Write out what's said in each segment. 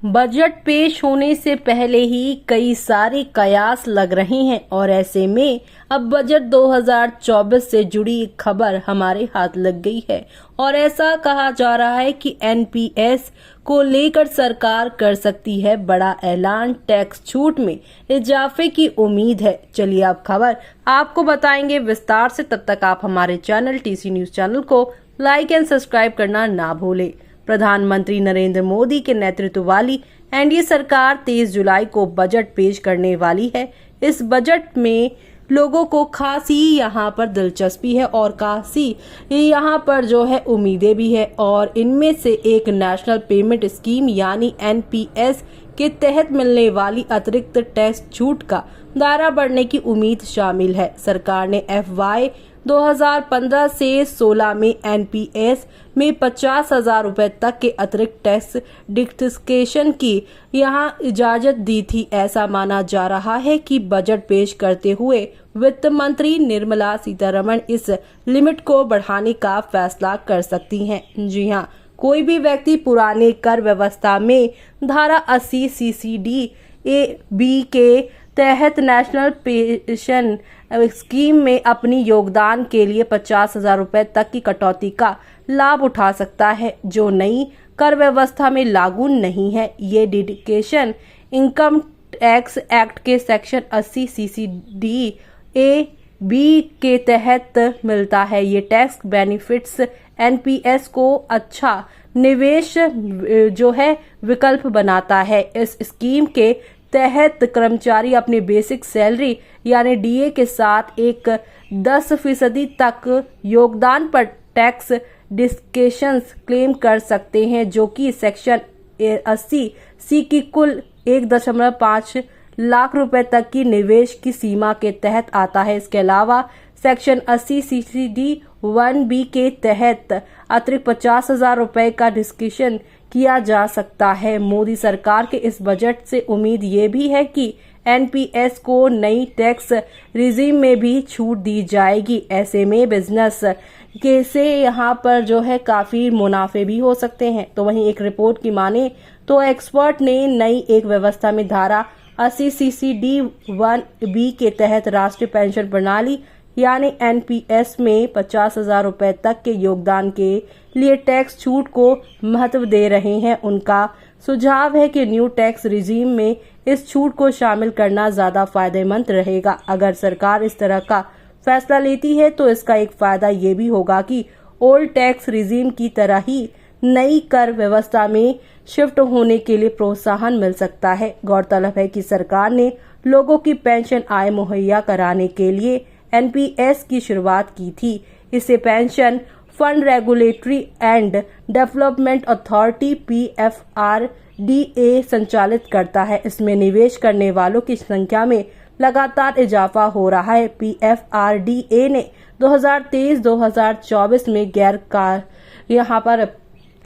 Budget पेश होने से पहले ही कई सारे कयास लग रहे हैं और ऐसे में अब बजट 2024 से जुड़ी एक खबर हमारे हाथ लग गई है और ऐसा कहा जा रहा है कि एनपीएस को लेकर सरकार कर सकती है बड़ा ऐलान। टैक्स छूट में इजाफे की उम्मीद है। चलिए अब खबर आपको बताएंगे विस्तार से। तब तक आप हमारे चैनल टीसी न्यूज चैनल को लाइक एंड सब्सक्राइब करना ना भूलें। प्रधानमंत्री नरेंद्र मोदी के नेतृत्व वाली एनडीए सरकार 23 जुलाई को बजट पेश करने वाली है। इस बजट में लोगों को खासी यहाँ पर दिलचस्पी है और खासी यहाँ पर जो है उम्मीदें भी है और इनमें से एक नेशनल पेमेंट स्कीम यानी एनपीएस के तहत मिलने वाली अतिरिक्त टैक्स छूट का दायरा बढ़ने की उम्मीद शामिल है। सरकार ने FY 2015 से 16 में एनपीएस में 50,000 रुपए तक के अतिरिक्त टैक्स डिडक्शन की यहां इजाजत दी थी। ऐसा माना जा रहा है कि बजट पेश करते हुए वित्त मंत्री निर्मला सीतारमण इस लिमिट को बढ़ाने का फैसला कर सकती हैं। जी हां, कोई भी व्यक्ति पुराने कर व्यवस्था में धारा 80 CCD-AB के तहत नेशनल पेंशन स्कीम में अपनी योगदान के लिए 50,000 रुपए तक की कटौती का लाभ उठा सकता है, जो नई कर व्यवस्था में लागू नहीं है। ये डिडक्शन इनकम टैक्स एक्ट के सेक्शन 80 CCD-AB के तहत मिलता है। ये टैक्स बेनिफिट्स एनपीएस को अच्छा निवेश जो है विकल्प बनाता है। इस स्कीम के तहत कर्मचारी अपनी बेसिक सैलरी यानी डीए के साथ एक 10% तक योगदान पर टैक्स डिडक्शंस क्लेम कर सकते हैं, जो कि सेक्शन 80C की कुल 1.5 लाख रुपए तक की निवेश की सीमा के तहत आता है। इसके अलावा सेक्शन 80 CCD-1B के तहत अतिरिक्त 50,000 रुपए का डिडक्शन किया जा सकता है। मोदी सरकार के इस बजट से उम्मीद ये भी है कि एनपीएस को नई टैक्स रिजीम में भी छूट दी जाएगी। ऐसे में बिजनेस के से यहाँ पर जो है काफी मुनाफे भी हो सकते हैं। तो वहीं एक रिपोर्ट की माने तो एक्सपर्ट ने नई एक व्यवस्था में धारा 80 CCD-1B के तहत राष्ट्रीय पेंशन प्रणाली यानी एनपीएस में 50,000 रुपए तक के योगदान के लिए टैक्स छूट को महत्व दे रहे हैं। उनका सुझाव है कि न्यू टैक्स रिजीम में इस छूट को शामिल करना ज्यादा फायदेमंद रहेगा। अगर सरकार इस तरह का फैसला लेती है तो इसका एक फायदा ये भी होगा कि ओल्ड टैक्स रिजीम की तरह ही नई कर व्यवस्था में शिफ्ट होने के लिए प्रोत्साहन मिल सकता है। गौरतलब है कि सरकार ने लोगों की पेंशन आय मुहैया कराने के लिए एनपीएस की शुरुआत की थी। इसे pension fund regulatory and development authority PFRDA संचालित करता है। इसमें निवेश करने वालों की संख्या में लगातार इजाफा हो रहा है। PFRDA ने 2023-2024 में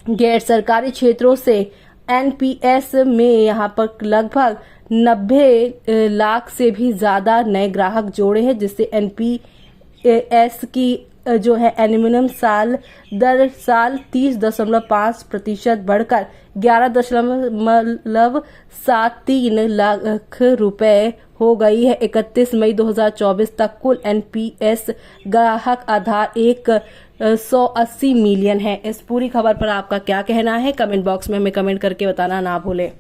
गैर सरकारी क्षेत्रों से एनपीएस में यहाँ पर लगभग 90 लाख से भी ज्यादा नए ग्राहक जोड़े हैं, जिससे एनपीएस की जो है एनुमिनियम साल दर साल 30.5% बढ़कर 11.73 लाख रुपए हो गई है। 31 मई 2024 तक कुल एनपीएस ग्राहक आधार 180 मिलियन है। इस पूरी खबर पर आपका क्या कहना है? कमेंट बॉक्स में हमें कमेंट करके बताना ना भूलें।